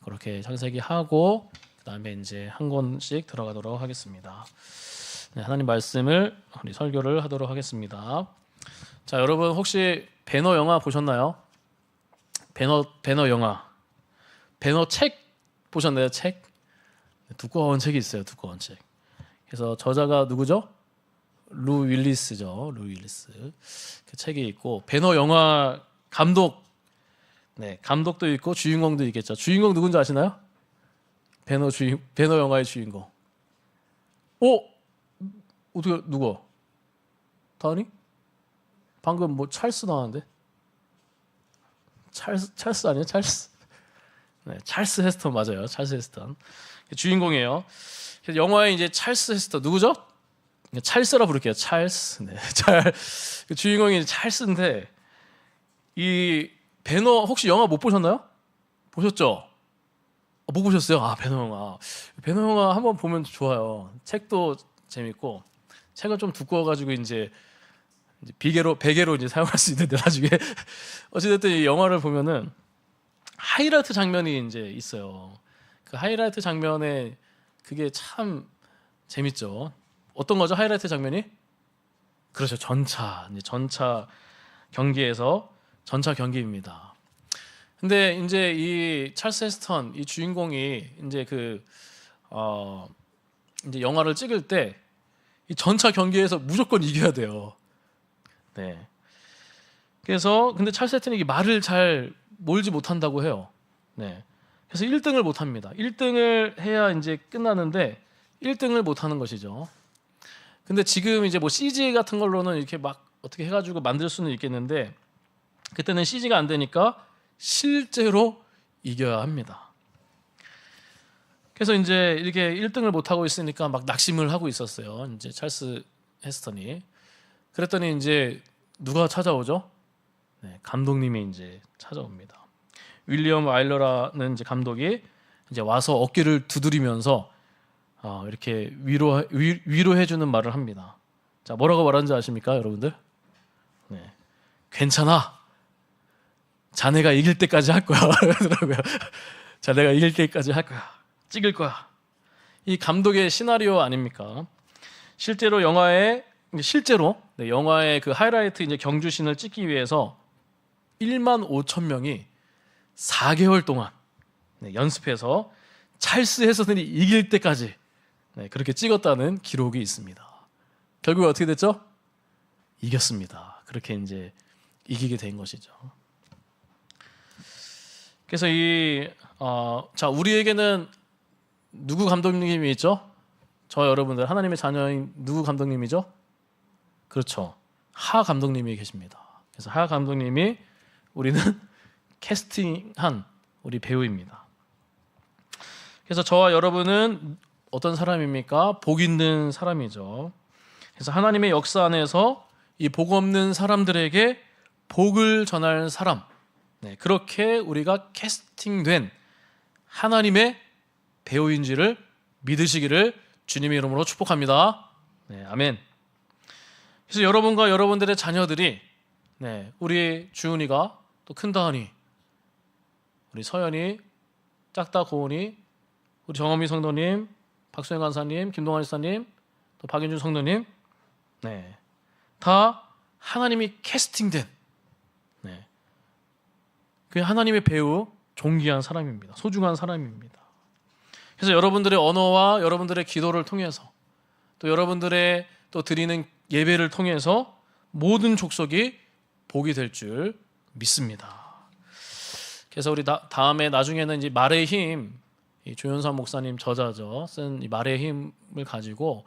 그렇게 창세기 하고 그다음에 이제 한 권씩 들어가도록 하겠습니다. 네, 하나님 말씀을 우리 설교를 하도록 하겠습니다. 자, 여러분 혹시 배너 영화 보셨나요? 배너 영화, 배너 책 보셨나요? 책? 두꺼운 책이 있어요. 두꺼운 책. 그래서 저자가 누구죠? 루 윌리스죠. 루 윌리스. 그 책이 있고 배너 영화 감독, 네, 감독도 있고 주인공도 있겠죠. 주인공 누군지 아시나요? 배너 영화의 주인공. 어떻게 누구? 다니? 방금 뭐 찰스 나왔는데? 찰스 아니에요? 찰스. 네, 찰스 헤스턴 맞아요. 찰스 헤스턴 주인공이에요. 그래서 영화에 이제 찰스 헤스턴 누구죠? 찰스라 부를게요. 찰스. 네, 그 주인공이 찰스인데 이 배너 혹시 영화 못 보셨나요? 보셨죠? 못 보셨어요? 아, 배너 영화. 배너 영화 한번 보면 좋아요. 책도 재밌고 책은 좀 두꺼워가지고 이제 베개로 이제 사용할 수 있는데 나중에 어찌됐든 이 영화를 보면은 하이라이트 장면이 이제 있어요. 그 하이라이트 장면에 그게 참 재밌죠. 어떤 거죠? 하이라이트 장면이? 그렇죠. 전차 경기에서 전차 경기입니다. 근데 이제 이 찰스 헤스턴 이 주인공이 이제 이제 영화를 찍을 때 이 전차 경기에서 무조건 이겨야 돼요. 네. 그래서 근데 찰스 헤스턴이 말을 잘 몰지 못한다고 해요. 네. 그래서 1등을 못 합니다. 1등을 해야 이제 끝나는데 1등을 못 하는 것이죠. 근데 지금 이제 뭐 CG 같은 걸로는 이렇게 막 어떻게 해가지고 만들 수는 있겠는데 그때는 CG가 안 되니까 실제로 이겨야 합니다. 그래서 이제 이렇게 1등을 못 하고 있으니까 막 낙심을 하고 있었어요. 이제 찰스 헤스턴이. 그랬더니 이제 누가 찾아오죠? 네, 감독님이 이제 찾아옵니다. 윌리엄 와일러라는 이제 감독이 이제 와서 어깨를 두드리면서 이렇게 위로해주는 말을 합니다. 자, 뭐라고 말하는지 아십니까, 여러분들? 네, 괜찮아. 자네가 이길 때까지 할 거야. 그러더라고요. 자네가 이길 때까지 할 거야. 찍을 거야. 이 감독의 시나리오 아닙니까? 실제로 영화의 그 하이라이트 이제 경주신을 찍기 위해서 1만 5천 명이 4개월 동안 연습해서 찰스 헤스턴이 이길 때까지 그렇게 찍었다는 기록이 있습니다. 결국 어떻게 됐죠? 이겼습니다. 그렇게 이제 이기게 된 것이죠. 그래서 우리에게는 누구 감독님이 있죠? 저 여러분들 하나님의 자녀인 누구 감독님이죠? 그렇죠. 하 감독님이 계십니다. 그래서 하 감독님이 우리는 캐스팅한 우리 배우입니다. 그래서 저와 여러분은 어떤 사람입니까? 복 있는 사람이죠. 그래서 하나님의 역사 안에서 이 복 없는 사람들에게 복을 전할 사람, 그렇게 우리가 캐스팅된 하나님의 배우인지를 믿으시기를 주님의 이름으로 축복합니다. 네, 아멘. 그래서 여러분과 여러분들의 자녀들이 우리 주은이가 또 큰다은이, 우리 서연이, 짝다 고은이, 우리 정엄희 성도님, 박수영 간사님, 김동환 지사님, 또 박윤준 성도님, 다 하나님이 캐스팅된 그 하나님의 배우, 존귀한 사람입니다. 소중한 사람입니다. 그래서 여러분들의 언어와 여러분들의 기도를 통해서 또 여러분들의 또 드리는 예배를 통해서 모든 족속이 복이 될 줄 믿습니다. 그래서 우리 다음에 나중에는 이제 말의 힘, 이 조연선 목사님 저자죠, 쓴 이 말의 힘을 가지고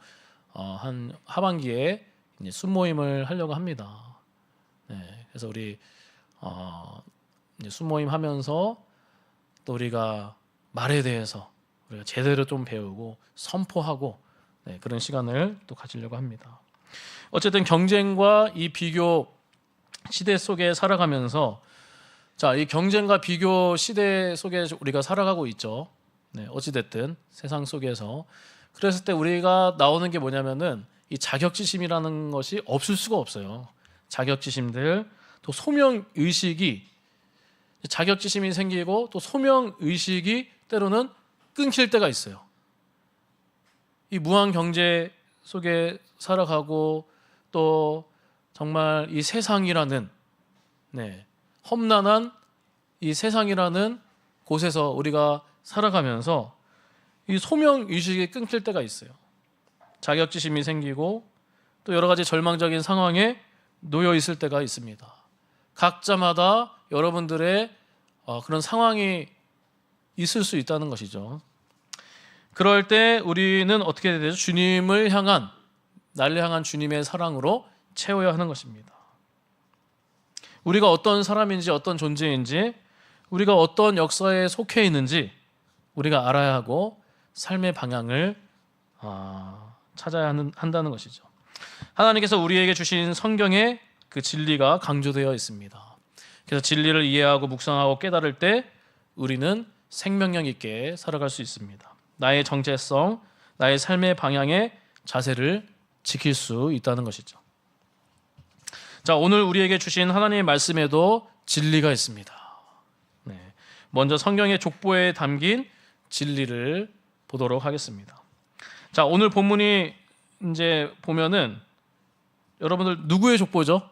한 하반기에 이제 순모임을 하려고 합니다. 그래서 우리 이제 순모임 하면서 또 우리가 말에 대해서 우리가 제대로 좀 배우고 선포하고 그런 시간을 또 가지려고 합니다. 어쨌든 경쟁과 이 비교 시대 속에 살아가면서 이 경쟁과 비교 시대 속에 우리가 살아가고 있죠. 어찌됐든 세상 속에서 그랬을 때 우리가 나오는 게 뭐냐면은 이 자격지심이라는 것이 없을 수가 없어요. 자격지심들, 또 소명의식이 자격지심이 생기고 또 소명 의식이 때로는 끊길 때가 있어요. 이 무한 경제 속에 살아가고 또 정말 이 세상이라는 험난한 이 세상이라는 곳에서 우리가 살아가면서 이 소명 의식이 끊길 때가 있어요. 자격지심이 생기고 또 여러 가지 절망적인 상황에 놓여 있을 때가 있습니다. 각자마다 여러분들의 그런 상황이 있을 수 있다는 것이죠. 그럴 때 우리는 어떻게 해야 되죠? 주님을 향한, 나를 향한 주님의 사랑으로 채워야 하는 것입니다. 우리가 어떤 사람인지 어떤 존재인지 우리가 어떤 역사에 속해 있는지 우리가 알아야 하고 삶의 방향을 찾아야 한다는 것이죠. 하나님께서 우리에게 주신 성경에 그 진리가 강조되어 있습니다. 그래서 진리를 이해하고 묵상하고 깨달을 때 우리는 생명력 있게 살아갈 수 있습니다. 나의 정체성, 나의 삶의 방향의 자세를 지킬 수 있다는 것이죠. 자, 오늘 우리에게 주신 하나님의 말씀에도 진리가 있습니다. 먼저 성경의 족보에 담긴 진리를 보도록 하겠습니다. 자, 오늘 본문이 이제 보면은 여러분들 누구의 족보죠?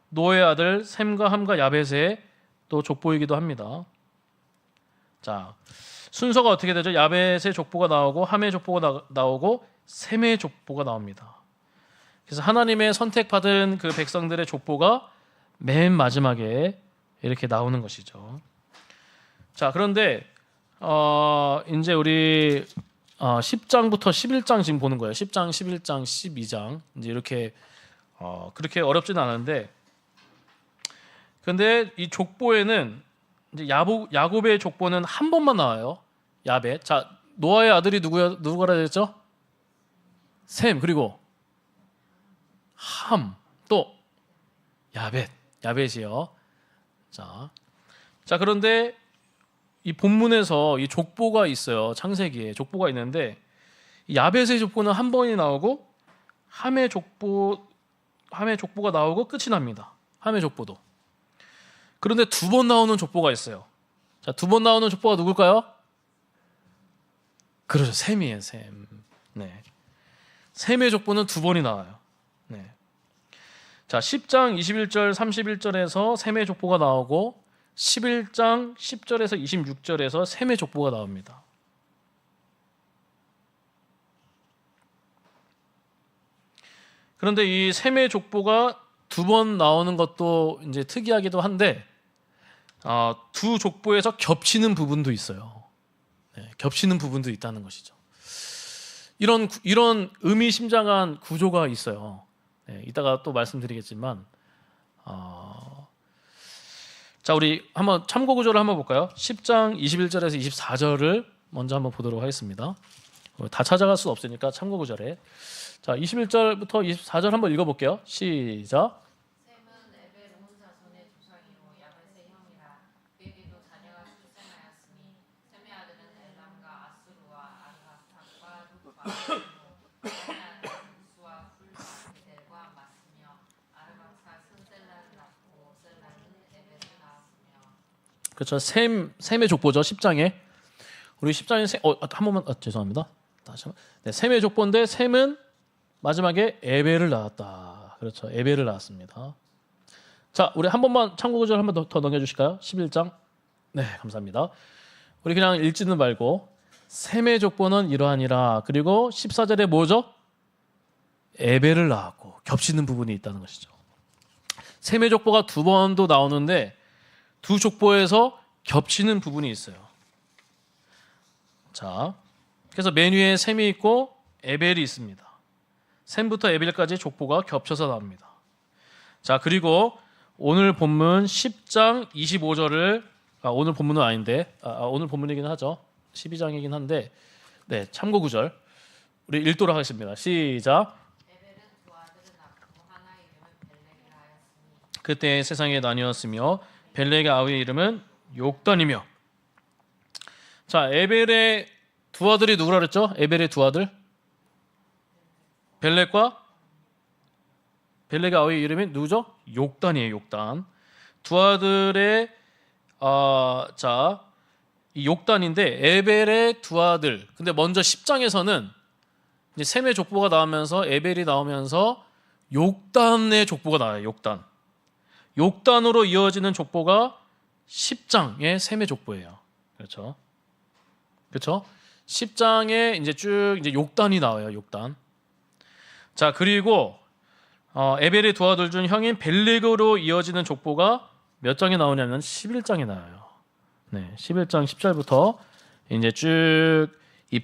노의 아들 셈과 함과 야벳의 또 족보이기도 합니다. 자, 순서가 어떻게 되죠? 야벳의 족보가 나오고 함의 족보가 나오고 셈의 족보가 나옵니다. 그래서 하나님의 선택받은 그 백성들의 족보가 맨 마지막에 이렇게 나오는 것이죠. 자, 그런데 이제 우리 10장부터 11장 지금 보는 거예요. 10장, 11장, 12장 이제 이렇게 그렇게 어렵지는 않은데, 근데 이 족보에는 이제 야곱의 족보는 한 번만 나와요. 야벳. 자, 노아의 아들이 누구라 했죠? 셈, 그리고 함, 또 야벳이요. 자, 그런데 이 본문에서 이 족보가 있어요. 창세기에 족보가 있는데 야벳의 족보는 한 번이 나오고 함의 족보가 나오고 끝이 납니다. 함의 족보도. 그런데 두 번 나오는 족보가 있어요. 자, 두 번 나오는 족보가 누굴까요? 그렇죠. 셈이에요, 셈. 셈의 족보는 두 번이 나와요. 자, 10장 21절 31절에서 셈의 족보가 나오고 11장 10절에서 26절에서 셈의 족보가 나옵니다. 그런데 이 셈의 족보가 두 번 나오는 것도 이제 특이하기도 한데 두 족보에서 겹치는 부분도 있어요. 겹치는 부분도 있다는 것이죠. 이런 의미심장한 구조가 있어요. 이따가 또 말씀드리겠지만, 자, 우리 한번 참고 구조를 한번 볼까요? 10장 21절에서 24절을 먼저 한번 보도록 하겠습니다. 다 찾아갈 수 없으니까 참고 구절에. 자, 21절부터 24절 한번 읽어볼게요. 시작. 셈은 에벨 온 자손의 조상이요 야벳의 형이라. 그에게도 자녀가 출생하였으니 셈의 아들은 엘람과 아수르와 아르바삭과 룻과 셈의 아들은 우스와 훌과 베델과 마스며 아르바삭은 셀라를 낳고 셀라는 에벨을 낳았으며. 그렇죠. 셈의 족보죠. 10장에. 우리 10장에 한 번만 죄송합니다. 다시 한번. 셈의 족보인데 셈은 마지막에 에벨을 낳았다. 그렇죠. 에벨을 낳았습니다. 자, 우리 한 번만 참고 구절 한 번 더 넘겨주실까요? 11장. 네, 감사합니다. 우리 그냥 읽지는 말고 셈의 족보는 이러하니라. 그리고 14절에 뭐죠? 에벨을 낳았고 겹치는 부분이 있다는 것이죠. 셈의 족보가 두 번도 나오는데 두 족보에서 겹치는 부분이 있어요. 자, 그래서 맨 위에 셈이 있고 에벨이 있습니다. 셈부터 에벨까지 족보가 겹쳐서 나옵니다. 자, 그리고 오늘 본문 10장 25절을 오늘 본문은 아닌데 오늘 본문이긴 하죠. 12장이긴 한데 참고 구절 우리 읽도록 하겠습니다. 시작. 에벨은 두 아들을 낳고 하나 이름은 벨렉이라 하였으니 그때 세상에 나뉘었으며 벨렉의 아우의 이름은 욕단이며. 자, 에벨의 두 아들이 누구라 그랬죠? 에벨의 두 아들 벨렉의 아우의 이름이 누구죠? 욕단이에요. 욕단. 두 아들의 이 욕단인데 에벨의 두 아들. 근데 먼저 10장에서는 이제 셈의 족보가 나오면서 에벨이 나오면서 욕단의 족보가 나와요. 욕단으로 이어지는 족보가 10장의 셈의 족보예요. 그렇죠? 10장에 이제 쭉 이제 욕단이 나와요. 욕단. 자, 그리고 에벨의 두 아들 중 형인 벨렉으로 이어지는 족보가 몇 장에 나오냐면 11장에 나와요. 네, 11장 10절부터 이제 쭉 이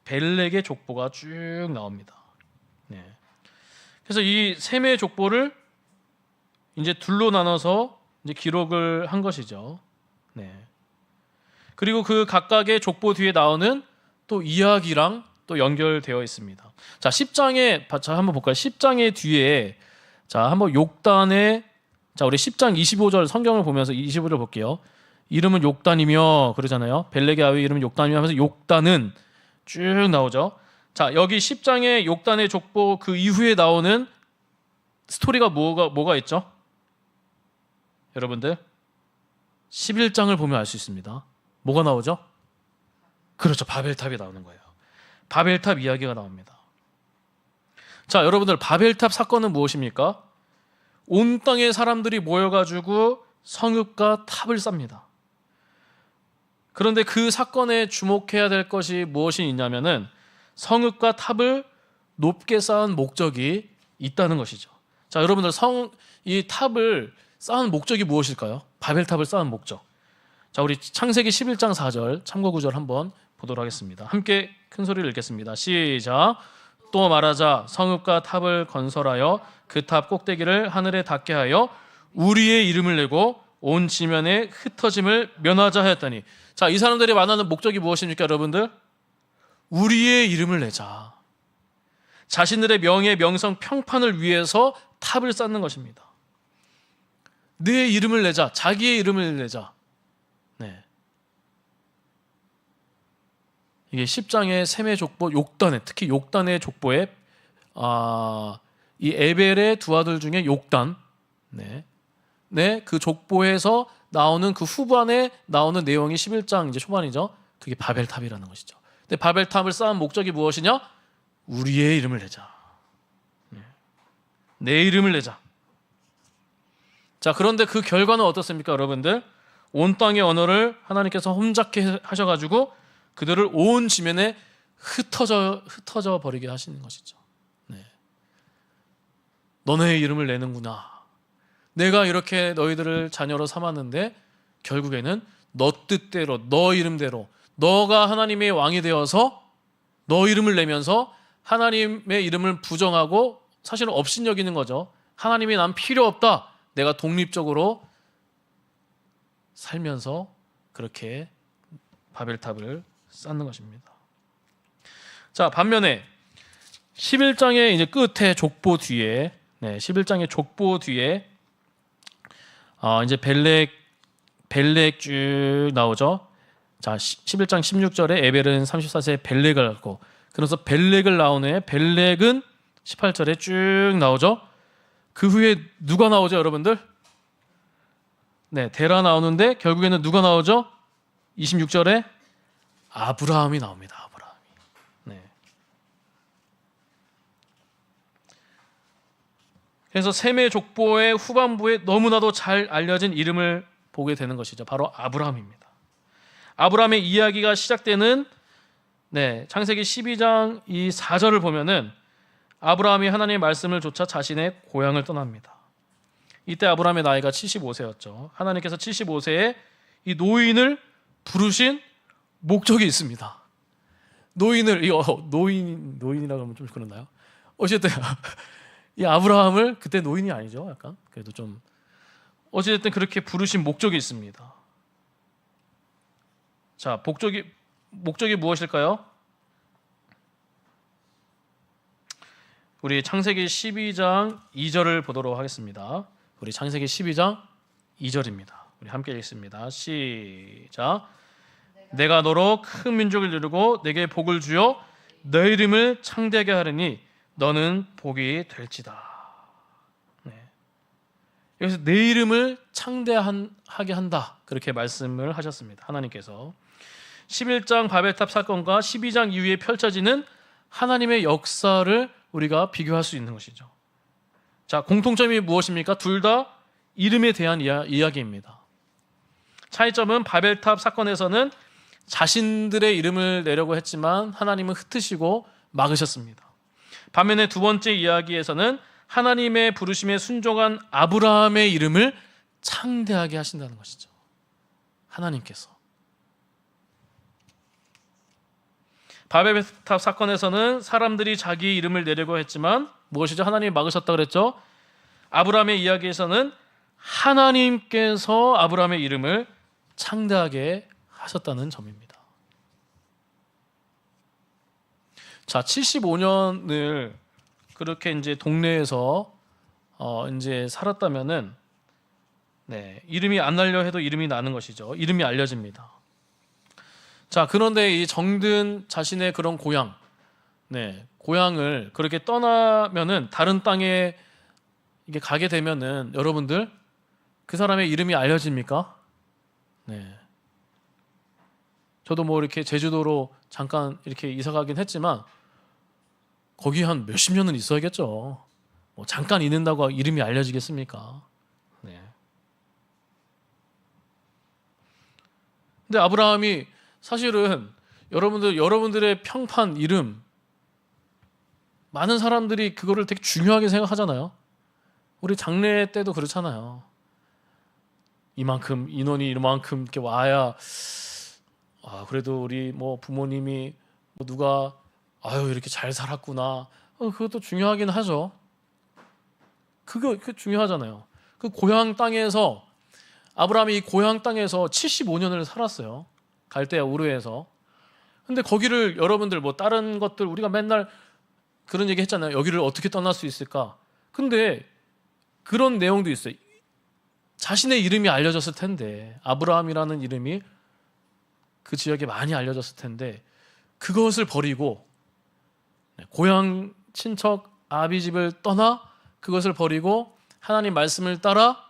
벨렉의 족보가 쭉 나옵니다. 네. 그래서 이 셈의 족보를 이제 둘로 나눠서 이제 기록을 한 것이죠. 네. 그리고 그 각각의 족보 뒤에 나오는 또 이야기랑 또 연결되어 있습니다. 자, 10장에 한번 볼까요? 10장의 뒤에 한번 욕단의 우리 10장 25절 성경을 보면서 25절 볼게요. 이름은 욕단이며 그러잖아요. 벨렉의 아비 이름은 욕단이며 하면서 욕단은 쭉 나오죠. 자, 여기 10장의 욕단의 족보 그 이후에 나오는 스토리가 뭐가 있죠? 여러분들 11장을 보면 알 수 있습니다. 뭐가 나오죠? 그렇죠. 바벨탑이 나오는 거예요. 바벨탑 이야기가 나옵니다. 자, 여러분들 바벨탑 사건은 무엇입니까? 온 땅의 사람들이 모여가지고 성읍과 탑을 쌓습니다. 그런데 그 사건에 주목해야 될 것이 무엇이 있냐면은 성읍과 탑을 높게 쌓은 목적이 있다는 것이죠. 자, 여러분들 이 탑을 쌓은 목적이 무엇일까요? 바벨탑을 쌓은 목적. 자, 우리 창세기 11장 4절 참고 구절 한번 보도록 하겠습니다. 함께 큰 소리를 읽겠습니다. 시작. 또 말하자 성읍과 탑을 건설하여 그 탑 꼭대기를 하늘에 닿게 하여 우리의 이름을 내고 온 지면에 흩어짐을 면하자 하였더니, 자, 이 사람들이 만나는 목적이 무엇입니까, 여러분들? 우리의 이름을 내자. 자신들의 명예, 명성, 평판을 위해서 탑을 쌓는 것입니다. 내 이름을 내자, 자기의 이름을 내자. 네. 이게 10장의 셈의 족보, 특히 욕단의 족보에 이 에벨의 두 아들 중에 욕단, 그 족보에서 나오는 그 후반에 나오는 내용이 11장 이제 초반이죠. 그게 바벨탑이라는 것이죠. 근데 바벨탑을 쌓은 목적이 무엇이냐? 우리의 이름을 내자. 내 이름을 내자. 자, 그런데 그 결과는 어떻습니까, 여러분들? 온 땅의 언어를 하나님께서 혼잡케 하셔가지고 그들을 온 지면에 흩어져 버리게 하시는 것이죠. 네. 너네의 이름을 내는구나. 내가 이렇게 너희들을 자녀로 삼았는데 결국에는 너 뜻대로, 너 이름대로, 너가 하나님의 왕이 되어서 너 이름을 내면서 하나님의 이름을 부정하고 사실은 업신여기는 거죠. 하나님이 난 필요 없다. 내가 독립적으로 살면서 그렇게 바벨탑을 쌓는 것입니다. 자, 반면에 11장의 이제 끝에 족보 뒤에 11장의 족보 뒤에 이제 벨렉 쭉 나오죠. 자, 11장 16절에 에벨은 34세에 벨렉을 낳고, 그래서 벨렉을 낳은 후에 벨렉은 18절에 쭉 나오죠. 그 후에 누가 나오죠, 여러분들? 네, 데라 나오는데 결국에는 누가 나오죠? 26절에 아브라함이 나옵니다. 아브라함이. 네. 그래서 셈의 족보의 후반부에 너무나도 잘 알려진 이름을 보게 되는 것이죠. 바로 아브라함입니다. 아브라함의 이야기가 시작되는 창세기 12장 이 4절을 보면은 아브라함이 하나님의 말씀을 좇아 자신의 고향을 떠납니다. 이때 아브라함의 나이가 75세였죠. 하나님께서 75세에 이 노인을 부르신 목적이 있습니다. 노인이라고 하면 좀 그렇나요? 어쨌든 이 아브라함을, 그때 노인이 아니죠, 약간 그래도 좀, 어쨌든 그렇게 부르신 목적이 있습니다. 자, 목적이 무엇일까요? 우리 창세기 12장 2절을 보도록 하겠습니다. 우리 창세기 12장 2절입니다. 우리 함께 읽습니다. 시작. 내가 너로 큰 민족을 이루고 내게 복을 주어 너 이름을 창대하게 하리니 너는 복이 될지다. 여기서 내 이름을 창대하게 한다. 그렇게 말씀을 하셨습니다. 하나님께서 11장 바벨탑 사건과 12장 이후에 펼쳐지는 하나님의 역사를 우리가 비교할 수 있는 것이죠. 자, 공통점이 무엇입니까? 둘 다 이름에 대한 이야기입니다. 차이점은 바벨탑 사건에서는 자신들의 이름을 내려고 했지만 하나님은 흩으시고 막으셨습니다. 반면에 두 번째 이야기에서는 하나님의 부르심에 순종한 아브라함의 이름을 창대하게 하신다는 것이죠. 하나님께서. 바벨탑 사건에서는 사람들이 자기 이름을 내려고 했지만 무엇이죠? 하나님이 막으셨다 그랬죠. 아브라함의 이야기에서는 하나님께서 아브라함의 이름을 창대하게 하셨다는 점입니다. 자, 75년을 그렇게 이제 동네에서 이제 살았다면은 이름이 안 날려 해도 이름이 나는 것이죠. 이름이 알려집니다. 자, 그런데 이 정든 자신의 그런 고향, 고향을 그렇게 떠나면은 다른 땅에 이게 가게 되면은 여러분들 그 사람의 이름이 알려집니까? 저도 뭐 이렇게 제주도로 잠깐 이렇게 이사 가긴 했지만 거기 한 몇십 년은 있어야겠죠. 뭐 잠깐 있는다고 이름이 알려지겠습니까? 근데 아브라함이 사실은 여러분들의 평판 이름 많은 사람들이 그거를 되게 중요하게 생각하잖아요. 우리 장례 때도 그렇잖아요. 이만큼 인원이 이만큼 이렇게 와야 그래도 우리 뭐 부모님이 뭐 누가 이렇게 잘 살았구나. 그것도 중요하긴 하죠. 그거 중요하잖아요. 그 고향 땅에서 아브라함이 이 고향 땅에서 75년을 살았어요. 갈대아 우르에서. 근데 거기를 여러분들 뭐 다른 것들 우리가 맨날 그런 얘기 했잖아요. 여기를 어떻게 떠날 수 있을까? 근데 그런 내용도 있어요. 자신의 이름이 알려졌을 텐데, 아브라함이라는 이름이 그 지역에 많이 알려졌을 텐데 그것을 버리고 고향 친척 아비 집을 떠나 그것을 버리고 하나님 말씀을 따라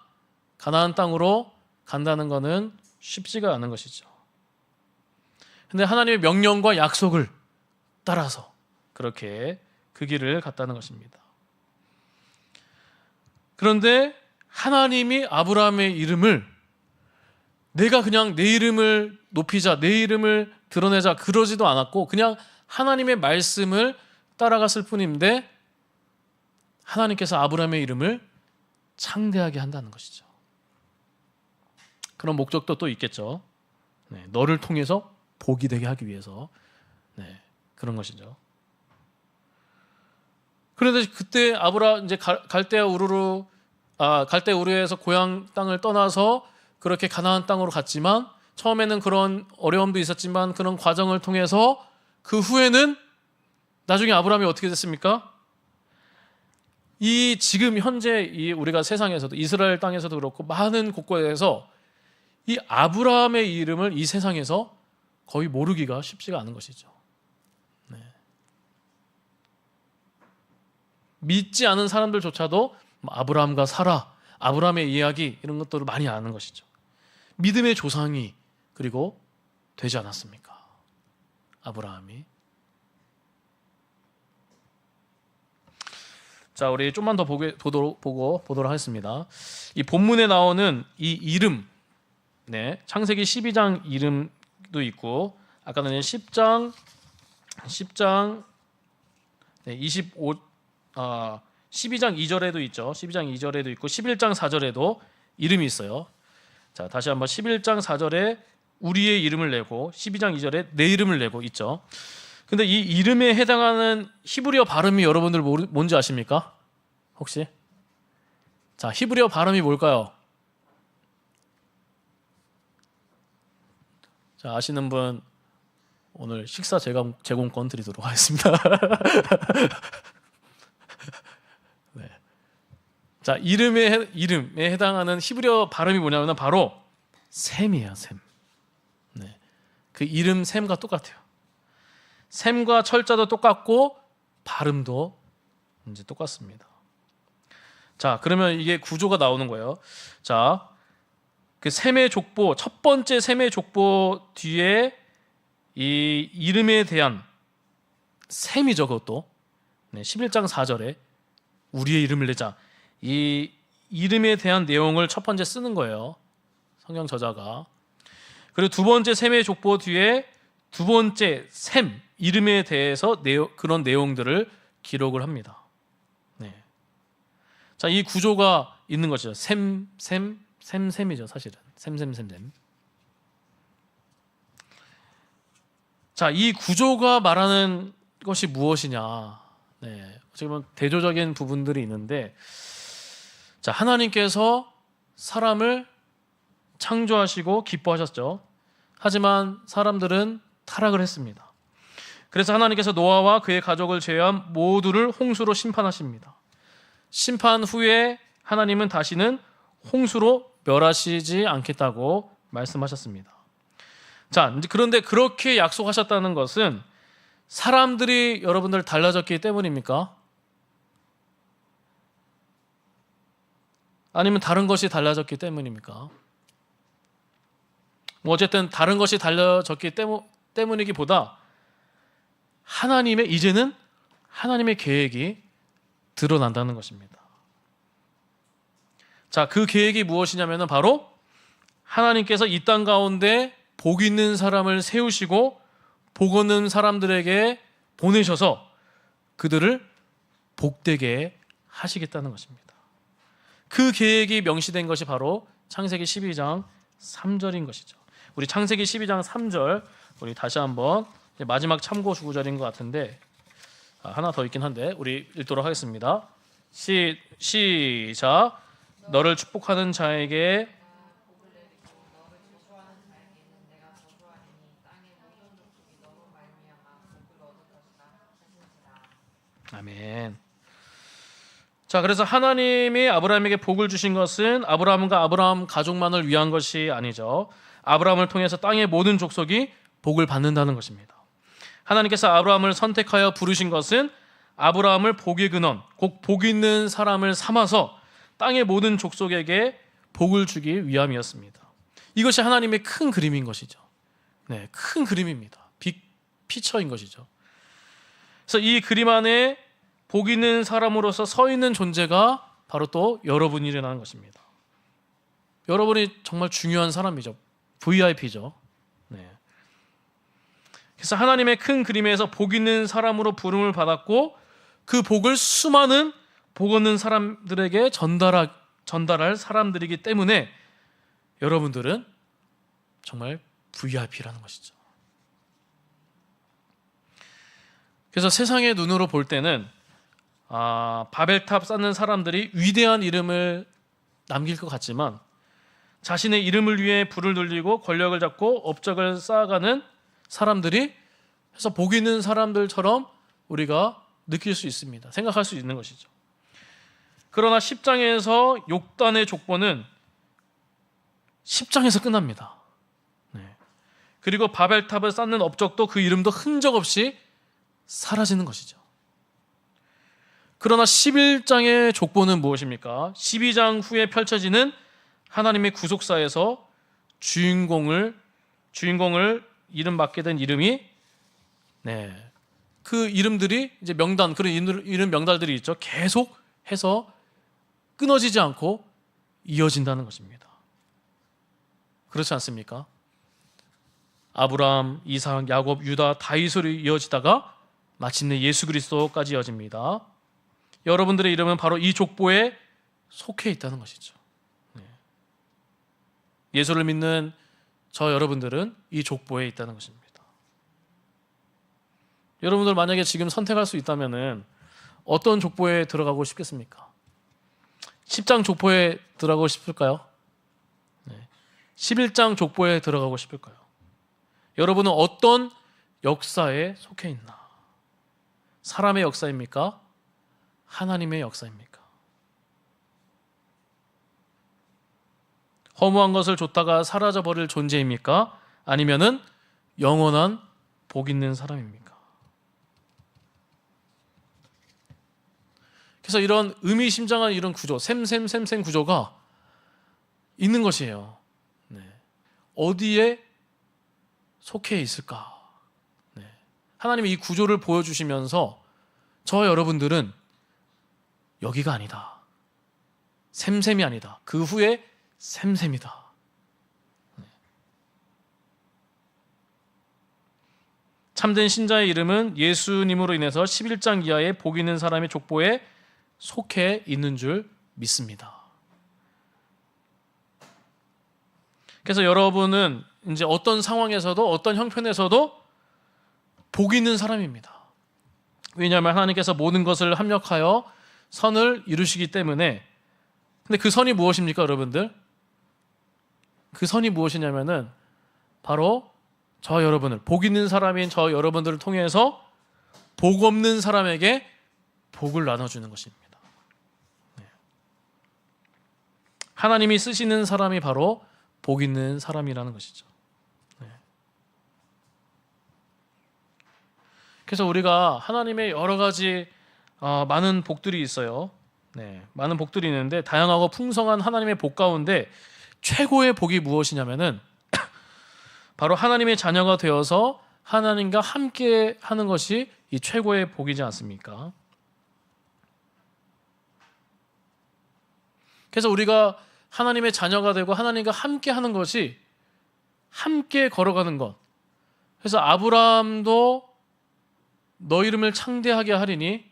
가나안 땅으로 간다는 것은 쉽지가 않은 것이죠. 근데 하나님의 명령과 약속을 따라서 그렇게 그 길을 갔다는 것입니다. 그런데 하나님이 아브라함의 이름을 내가 그냥 내 이름을 높이자, 내 이름을 드러내자 그러지도 않았고 그냥 하나님의 말씀을 따라갔을 뿐인데 하나님께서 아브라함의 이름을 창대하게 한다는 것이죠. 그런 목적도 또 있겠죠. 너를 통해서 복이 되게 하기 위해서 그런 것이죠. 그런데 그때 이제 갈대아 우르에서 고향 땅을 떠나서 그렇게 가나안 땅으로 갔지만 처음에는 그런 어려움도 있었지만 그런 과정을 통해서 그 후에는 나중에 아브라함이 어떻게 됐습니까? 이 지금 현재 우리가 세상에서도 이스라엘 땅에서도 그렇고 많은 곳곳에서 이 아브라함의 이름을 이 세상에서 거의 모르기가 쉽지가 않은 것이죠. 믿지 않은 사람들조차도 아브라함과 사라, 아브라함의 이야기 이런 것들을 많이 아는 것이죠. 믿음의 조상이 그리고 되지 않았습니까? 아브라함이. 자, 우리 좀만 더 보도록 하겠습니다. 이 본문에 나오는 이 이름, 창세기 12장 이름도 있고 아까는 10장 12장 2절에도 있죠. 12장 2절에도 있고 11장 4절에도 이름이 있어요. 자, 다시 한번 11장 4절에 우리의 이름을 내고 12장 2절에 내 이름을 내고 있죠. 근데 이 이름에 해당하는 히브리어 발음이 여러분들 뭔지 아십니까? 혹시? 자, 히브리어 발음이 뭘까요? 자, 아시는 분 오늘 식사 제공권 드리도록 하겠습니다. 자, 이름에 해당하는 히브리어 발음이 뭐냐면 바로 셈이에요. 셈. 그 이름 셈과 똑같아요. 셈과 철자도 똑같고 발음도 이제 똑같습니다. 자, 그러면 이게 구조가 나오는 거예요. 자, 그 셈의 족보, 첫 번째 셈의 족보 뒤에 이 이름에 대한 셈이죠, 그것도. 네, 11장 4절에 우리의 이름을 내자. 이 이름에 대한 내용을 첫 번째 쓰는 거예요, 성경 저자가. 그리고 두 번째 셈의 족보 뒤에 두 번째 셈, 이름에 대해서 그런 내용들을 기록을 합니다. 네. 자, 이 구조가 있는 것이죠. 셈이죠, 사실은. 셈. 자, 이 구조가 말하는 것이 무엇이냐? 네. 어떻게 보면 대조적인 부분들이 있는데, 자, 하나님께서 사람을 창조하시고 기뻐하셨죠. 하지만 사람들은 타락을 했습니다. 그래서 하나님께서 노아와 그의 가족을 제외한 모두를 홍수로 심판하십니다. 심판 후에 하나님은 다시는 홍수로 멸하시지 않겠다고 말씀하셨습니다. 자, 그런데 그렇게 약속하셨다는 것은 사람들이 여러분들 달라졌기 때문입니까? 아니면 다른 것이 달라졌기 때문입니까? 뭐 어쨌든 다른 것이 달라졌기 때문이기보다 이제는 하나님의 계획이 드러난다는 것입니다. 자, 그 계획이 무엇이냐면 바로 하나님께서 이 땅 가운데 복 있는 사람을 세우시고 복 없는 사람들에게 보내셔서 그들을 복되게 하시겠다는 것입니다. 그 계획이 명시된 것이 바로 창세기 12장 3절인 것이죠. 우리 창세기 12장 3절 우리 다시 한번 마지막 참고 구절인 것 같은데 하나 더 있긴 한데 우리 읽도록 하겠습니다. 시작. 너를 축복하는 자에게 복을 내리고 너를 저주하는 자에게는 내가 저주하리니 땅의 모든 족속이 너로 말미암아 복을 얻을 것이다 하신지라. 아멘. 자, 그래서 하나님이 아브라함에게 복을 주신 것은 아브라함과 아브라함 가족만을 위한 것이 아니죠. 아브라함을 통해서 땅의 모든 족속이 복을 받는다는 것입니다. 하나님께서 아브라함을 선택하여 부르신 것은 아브라함을 복의 근원, 곧 복 있는 사람을 삼아서 땅의 모든 족속에게 복을 주기 위함이었습니다. 이것이 하나님의 큰 그림인 것이죠. 네, 큰 그림입니다. 빅 피처인 것이죠. 그래서 이 그림 안에 복 있는 사람으로서 서 있는 존재가 바로 또 여러분이라는 것입니다. 여러분이 정말 중요한 사람이죠. VIP죠. 네. 그래서 하나님의 큰 그림에서 복 있는 사람으로 부름을 받았고 그 복을 수많은 복 없는 사람들에게 전달할 사람들이기 때문에 여러분들은 정말 VIP라는 것이죠. 그래서 세상의 눈으로 볼 때는 바벨탑 쌓는 사람들이 위대한 이름을 남길 것 같지만 자신의 이름을 위해 불을 돌리고 권력을 잡고 업적을 쌓아가는 사람들이 해서 복 있는 사람들처럼 우리가 느낄 수 있습니다. 생각할 수 있는 것이죠. 그러나 10장에서 욕단의 족보는 10장에서 끝납니다. 네. 그리고 바벨탑을 쌓는 업적도 그 이름도 흔적 없이 사라지는 것이죠. 그러나 11장의 족보는 무엇입니까? 12장 후에 펼쳐지는 하나님의 구속사에서 주인공을 이름 맡게 된 이름이 그 이름들이 이제 명단 그런 이름 명단들이 있죠. 계속해서 끊어지지 않고 이어진다는 것입니다. 그렇지 않습니까? 아브라함, 이삭, 야곱, 유다, 다윗으로 이어지다가 마침내 예수 그리스도까지 이어집니다. 여러분들의 이름은 바로 이 족보에 속해 있다는 것이죠. 예수를 믿는 저 여러분들은 이 족보에 있다는 것입니다. 여러분들 만약에 지금 선택할 수 있다면 어떤 족보에 들어가고 싶겠습니까? 10장 족보에 들어가고 싶을까요? 11장 족보에 들어가고 싶을까요? 여러분은 어떤 역사에 속해 있나? 사람의 역사입니까? 하나님의 역사입니까? 허무한 것을 줬다가 사라져버릴 존재입니까? 아니면은 영원한 복 있는 사람입니까? 그래서 이런 의미심장한 이런 구조, 샘샘샘샘 구조가 있는 것이에요. 네. 어디에 속해 있을까? 네. 하나님이 이 구조를 보여주시면서 저와 여러분들은 여기가 아니다. 샘샘이 아니다. 그 후에 샘샘이다. 네. 참된 신자의 이름은 예수님으로 인해서 11장 이하의 복 있는 사람의 족보에 속해 있는 줄 믿습니다. 그래서 여러분은 이제 어떤 상황에서도 어떤 형편에서도 복 있는 사람입니다. 왜냐하면 하나님께서 모든 것을 합력하여 선을 이루시기 때문에. 근데 그 선이 무엇입니까, 여러분들? 그 선이 무엇이냐면은 바로 저 여러분을, 복 있는 사람인 저 여러분들을 통해서 복 없는 사람에게 복을 나눠주는 것입니다. 네. 하나님이 쓰시는 사람이 바로 복 있는 사람이라는 것이죠. 네. 그래서 우리가 하나님의 여러 가지 많은 복들이 있어요. 네, 많은 복들이 있는데 다양하고 풍성한 하나님의 복 가운데 최고의 복이 무엇이냐면은 바로 하나님의 자녀가 되어서 하나님과 함께 하는 것이 이 최고의 복이지 않습니까? 그래서 우리가 하나님의 자녀가 되고 하나님과 함께 하는 것이 함께 걸어가는 것. 그래서 아브라함도 너 이름을 창대하게 하리니,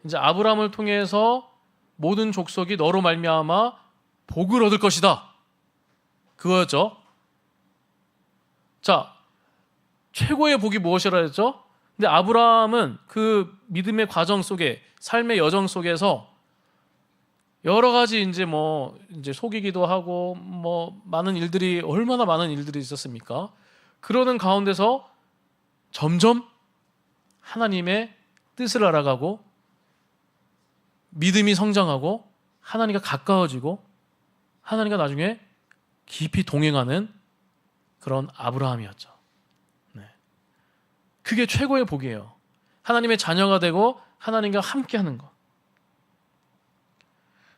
이제 아브라함을 통해서 모든 족속이 너로 말미암아 복을 얻을 것이다. 그거였죠. 자, 최고의 복이 무엇이라 했죠? 근데 아브라함은 그 믿음의 과정 속에, 삶의 여정 속에서 여러 가지 이제 속이기도 하고 많은 일들이, 얼마나 많은 일들이 있었습니까? 그러는 가운데서 점점 하나님의 뜻을 알아가고 믿음이 성장하고 하나님과 가까워지고 하나님과 나중에 깊이 동행하는 그런 아브라함이었죠. 네. 그게 최고의 복이에요. 하나님의 자녀가 되고 하나님과 함께하는 것.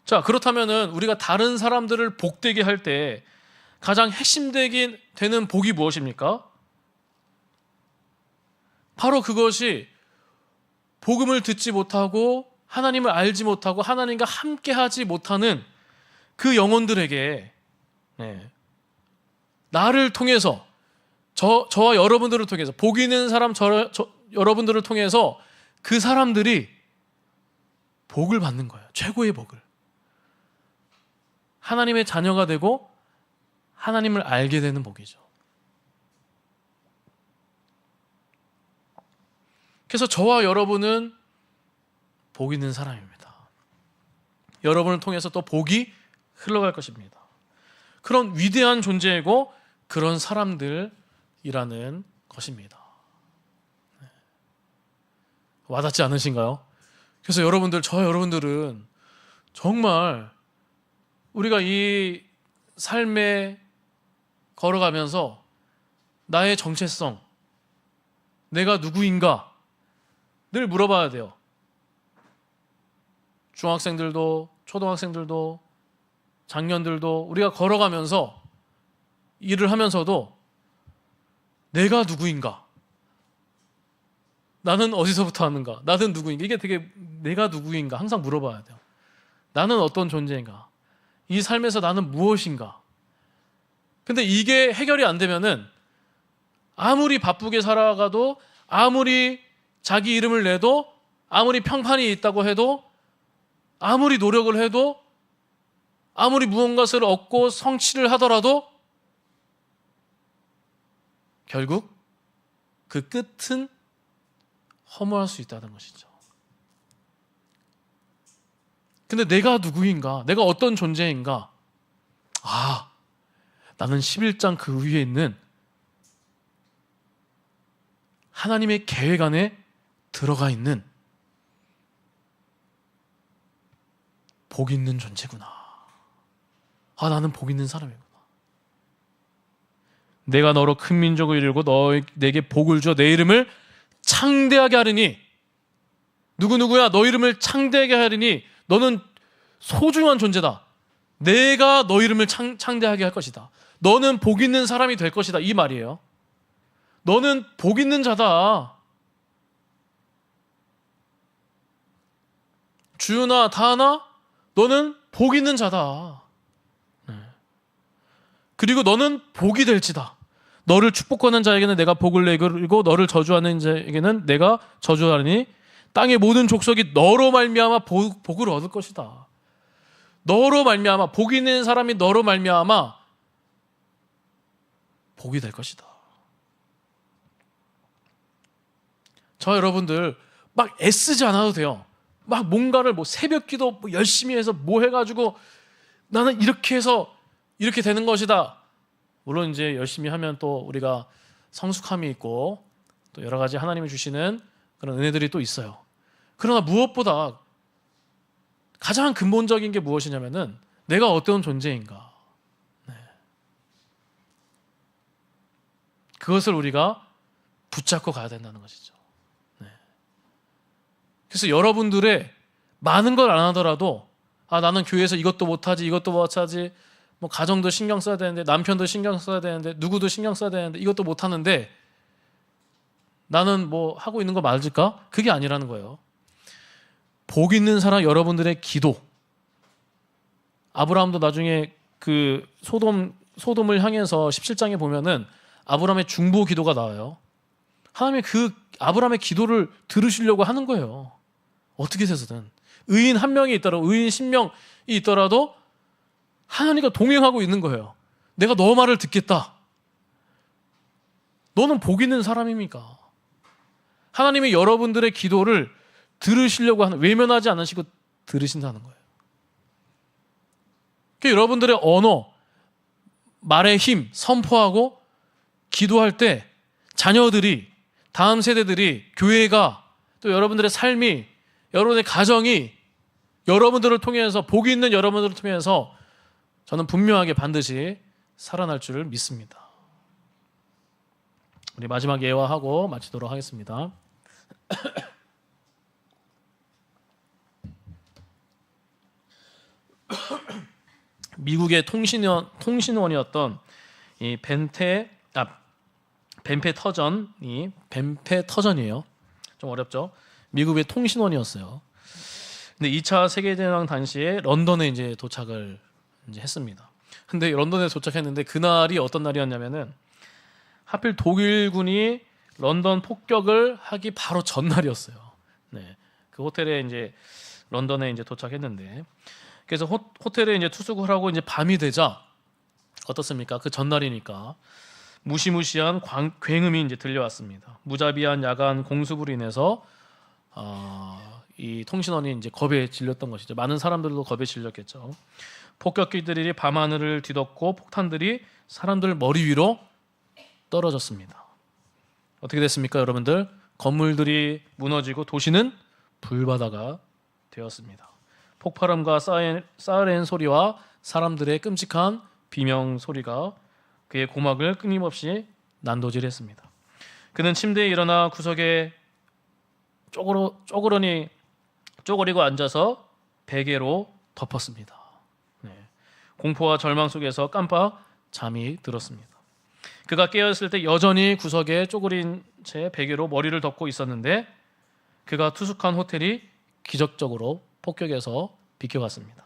자, 그렇다면은 우리가 다른 사람들을 복되게 할 때 가장 핵심되긴 되는 복이 무엇입니까? 바로 그것이 복음을 듣지 못하고 하나님을 알지 못하고 하나님과 함께하지 못하는 그 영혼들에게, 네, 나를 통해서, 저와 여러분들을 통해서, 복 있는 사람 여러분들을 통해서 그 사람들이 복을 받는 거예요. 최고의 복을. 하나님의 자녀가 되고 하나님을 알게 되는 복이죠. 그래서 저와 여러분은 복 있는 사람입니다. 여러분을 통해서 또 복이 흘러갈 것입니다. 그런 위대한 존재이고 그런 사람들이라는 것입니다. 와닿지 않으신가요? 그래서 저 여러분들은 정말 우리가 이 삶에 걸어가면서 나의 정체성, 내가 누구인가 늘 물어봐야 돼요. 중학생들도 초등학생들도 장년들도 우리가 걸어가면서 일을 하면서도 내가 누구인가? 나는 어디서부터 하는가? 나는 누구인가? 이게 되게 내가 누구인가? 항상 물어봐야 돼요. 나는 어떤 존재인가? 이 삶에서 나는 무엇인가? 근데 이게 해결이 안 되면은 아무리 바쁘게 살아가도, 아무리 자기 이름을 내도, 아무리 평판이 있다고 해도, 아무리 노력을 해도, 아무리 무언가를 얻고 성취를 하더라도 결국 그 끝은 허무할 수 있다는 것이죠. 근데 내가 누구인가? 내가 어떤 존재인가? 나는 11장 그 위에 있는 하나님의 계획 안에 들어가 있는 복 있는 존재구나. 나는 복 있는 사람이구나. 내가 너로 큰 민족을 이루고 내게 복을 줘 내 이름을 창대하게 하리니. 누구누구야 너 이름을 창대하게 하리니 너는 소중한 존재다. 내가 너 이름을 창대하게 할 것이다. 너는 복 있는 사람이 될 것이다. 이 말이에요. 너는 복 있는 자다. 주나 다나 너는 복 있는 자다. 그리고 너는 복이 될지다. 너를 축복하는 자에게는 내가 복을 내리고 너를 저주하는 자에게는 내가 저주하리니 땅의 모든 족속이 너로 말미암아 복을 얻을 것이다. 너로 말미암아 복이 있는 사람이 너로 말미암아 복이 될 것이다. 저 여러분들 막 애쓰지 않아도 돼요. 막 뭔가를 뭐 새벽기도 뭐 열심히 해서 뭐 해가지고 나는 이렇게 해서 이렇게 되는 것이다. 물론 이제 열심히 하면 또 우리가 성숙함이 있고 또 여러 가지 하나님이 주시는 그런 은혜들이 또 있어요. 그러나 무엇보다 가장 근본적인 게 무엇이냐면은 내가 어떤 존재인가. 그것을 우리가 붙잡고 가야 된다는 것이죠. 그래서 여러분들의 많은 걸 안 하더라도 나는 교회에서 이것도 못하지 이것도 못하지 뭐 가정도 신경 써야 되는데 남편도 신경 써야 되는데 누구도 신경 써야 되는데 이것도 못하는데 나는 뭐 하고 있는 거 맞을까? 그게 아니라는 거예요. 복 있는 사람 여러분들의 기도. 아브라함도 나중에 그 소돔을 향해서 17장에 보면은 아브라함의 중보 기도가 나와요. 하나님이 그 아브라함의 기도를 들으시려고 하는 거예요. 어떻게 해서든 의인 한 명이 있더라도 의인 10명이 있더라도 하나님과 동행하고 있는 거예요. 내가 너 말을 듣겠다. 너는 복 있는 사람입니까? 하나님이 여러분들의 기도를 들으시려고 하는, 외면하지 않으시고 들으신다는 거예요. 그러니까 여러분들의 언어, 말의 힘, 선포하고 기도할 때 자녀들이, 다음 세대들이, 교회가, 또 여러분들의 삶이, 여러분의 가정이 여러분들을 통해서, 복이 있는 여러분들을 통해서 저는 분명하게 반드시 살아날 줄 믿습니다. 우리 마지막 예화하고 마치도록 하겠습니다. 미국의 통신원이었던 이 벤페 터전이에요. 좀 어렵죠. 미국의 통신원이었어요. 근데 2차 세계대전 당시에 런던에 이제 도착을 이제 했습니다. 근데 런던에 도착했는데 그날이 어떤 날이었냐면은 하필 독일군이 런던 폭격을 하기 바로 전날이었어요. 네. 그 호텔에 이제 런던에 이제 도착했는데 그래서 호텔에 이제 투숙을 하고 이제 밤이 되자 어떻습니까? 그 전날이니까 무시무시한 굉음이 이제 들려왔습니다. 무자비한 야간 공습으로 인해서 이 통신원이 이제 겁에 질렸던 것이죠. 많은 사람들도 겁에 질렸겠죠. 폭격기들이 밤하늘을 뒤덮고 폭탄들이 사람들 머리 위로 떨어졌습니다. 어떻게 됐습니까, 여러분들? 건물들이 무너지고 도시는 불바다가 되었습니다. 폭발음과 사이렌 소리와 사람들의 끔찍한 비명 소리가 그의 고막을 끊임없이 난도질했습니다. 그는 침대에 일어나 구석에 쪼그리고 앉아서 베개로 덮었습니다. 네. 공포와 절망 속에서 깜빡 잠이 들었습니다. 그가 깨어있을 때 여전히 구석에 쪼그린 채 베개로 머리를 덮고 있었는데 그가 투숙한 호텔이 기적적으로 폭격에서 비껴갔습니다.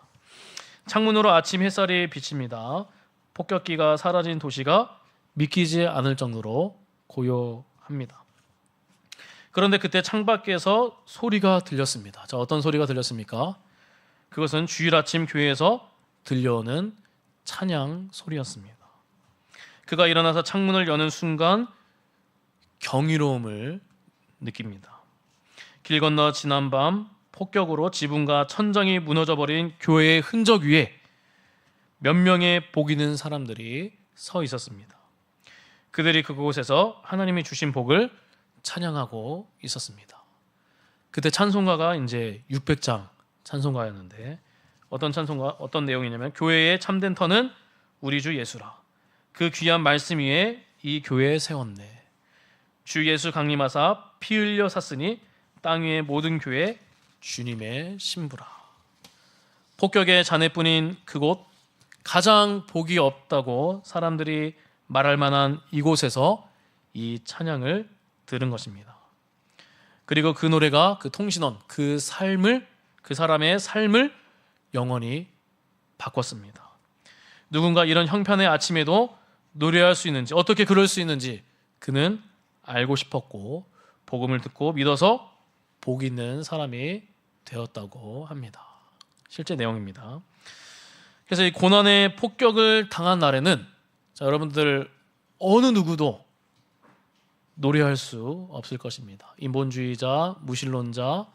창문으로 아침 햇살이 비칩니다. 폭격기가 사라진 도시가 믿기지 않을 정도로 고요합니다. 그런데 그때 창밖에서 소리가 들렸습니다. 자, 어떤 소리가 들렸습니까? 그것은 주일 아침 교회에서 들려오는 찬양 소리였습니다. 그가 일어나서 창문을 여는 순간 경이로움을 느낍니다. 길 건너 지난 밤 폭격으로 지붕과 천장이 무너져버린 교회의 흔적 위에 몇 명의 복 있는 사람들이 서 있었습니다. 그들이 그곳에서 하나님이 주신 복을 찬양하고 있었습니다. 그때 찬송가가 이제 600장 찬송가였는데 어떤 내용이냐면 교회의 참된 터는 우리 주 예수라. 그 귀한 말씀 위에 이 교회 세웠네. 주 예수 강림하사 피 흘려 샀으니 땅 위의 모든 교회 주님의 신부라. 폭격의 잔해뿐인 그곳, 가장 복이 없다고 사람들이 말할 만한 이곳에서 이 찬양을 들은 것입니다. 그리고 그 노래가 그 통신원, 그 사람의 삶을 영원히 바꿨습니다. 누군가 이런 형편의 아침에도 노래할 수 있는지, 어떻게 그럴 수 있는지 그는 알고 싶었고 복음을 듣고 믿어서 복 있는 사람이 되었다고 합니다. 실제 내용입니다. 그래서 이 고난의 폭격을 당한 날에는 여러분들 어느 누구도 노래할 수 없을 것입니다. 인본주의자, 무신론자,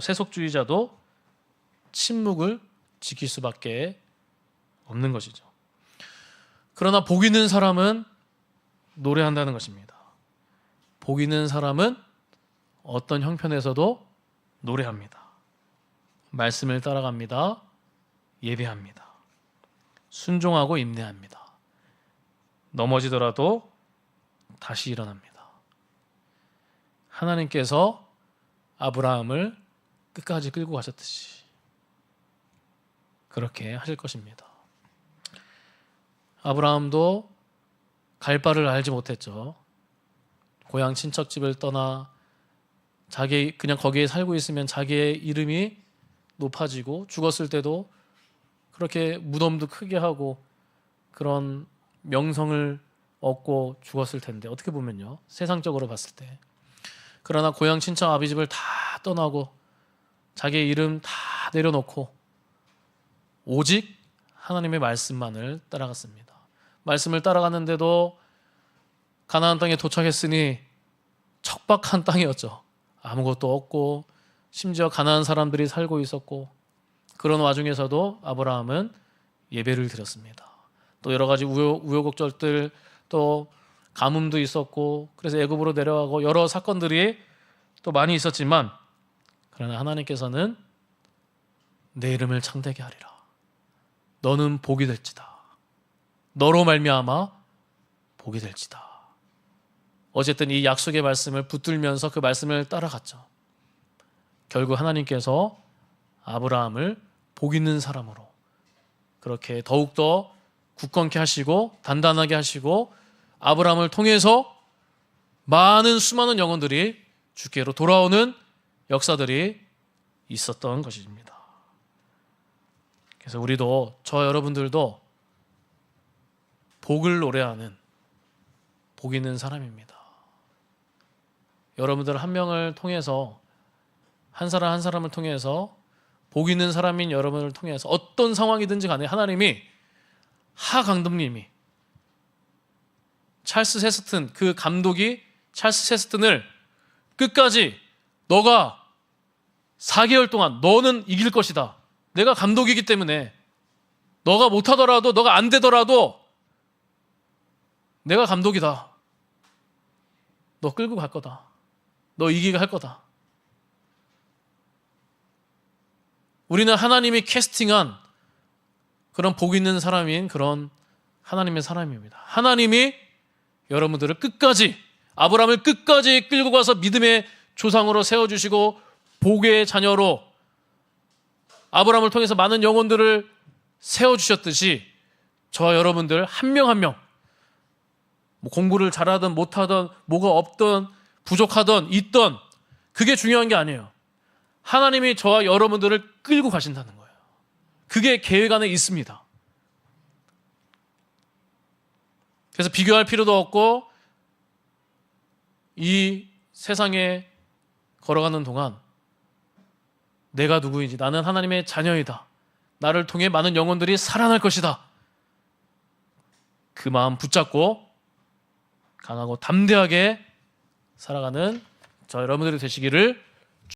세속주의자도 침묵을 지킬 수밖에 없는 것이죠. 그러나 복 있는 사람은 노래한다는 것입니다. 복 있는 사람은 어떤 형편에서도 노래합니다. 말씀을 따라갑니다. 예배합니다. 순종하고 인내합니다. 넘어지더라도 다시 일어납니다. 하나님께서 아브라함을 끝까지 끌고 가셨듯이 그렇게 하실 것입니다. 아브라함도 갈 바를 알지 못했죠. 고향 친척집을 떠나 그냥 거기에 살고 있으면 자기의 이름이 높아지고 죽었을 때도 그렇게 무덤도 크게 하고 그런 명성을 얻고 죽었을 텐데, 어떻게 보면요, 세상적으로 봤을 때. 그러나 고향 친척 아비집을 다 떠나고 자기의 이름 다 내려놓고 오직 하나님의 말씀만을 따라갔습니다. 말씀을 따라갔는데도 가나안 땅에 도착했으니 척박한 땅이었죠. 아무것도 없고 심지어 가나안 사람들이 살고 있었고, 그런 와중에서도 아브라함은 예배를 드렸습니다. 또 여러 가지 우여곡절들, 또 가뭄도 있었고, 그래서 애굽으로 내려가고 여러 사건들이 또 많이 있었지만, 그러나 하나님께서는 내 이름을 창대케 하리라. 너는 복이 될지다. 너로 말미암아 복이 될지다. 어쨌든 이 약속의 말씀을 붙들면서 그 말씀을 따라갔죠. 결국 하나님께서 아브라함을 복 있는 사람으로 그렇게 더욱더 굳건케 하시고 단단하게 하시고, 아브라함을 통해서 수많은 영혼들이 주께로 돌아오는 역사들이 있었던 것입니다. 그래서 우리도, 여러분들도 복을 노래하는 복 있는 사람입니다. 여러분들 한 명을 통해서, 한 사람을 통해서, 복 있는 사람인 여러분을 통해서 어떤 상황이든지 간에 하나님이, 하 감독님이 그 감독이 찰스 세스튼을 끝까지 너가 4개월 동안 너는 이길 것이다. 내가 감독이기 때문에 너가 못하더라도, 너가 안 되더라도 내가 감독이다. 너 끌고 갈 거다. 너 이기게 할 거다. 우리는 하나님이 캐스팅한 그런 복 있는 사람인 그런 하나님의 사람입니다. 하나님이 여러분들을 끝까지, 아브라함을 끝까지 끌고 가서 믿음의 조상으로 세워주시고 복의 자녀로 아브라함을 통해서 많은 영혼들을 세워주셨듯이, 저와 여러분들 한 명 한 명, 공부를 잘하든 못하든 뭐가 없든 부족하든 있든 그게 중요한 게 아니에요. 하나님이 저와 여러분들을 끌고 가신다는 거예요. 그게 계획 안에 있습니다. 그래서 비교할 필요도 없고, 이 세상에 걸어가는 동안 내가 누구인지, 나는 하나님의 자녀이다. 나를 통해 많은 영혼들이 살아날 것이다. 그 마음 붙잡고 강하고 담대하게 살아가는 저 여러분들이 되시기를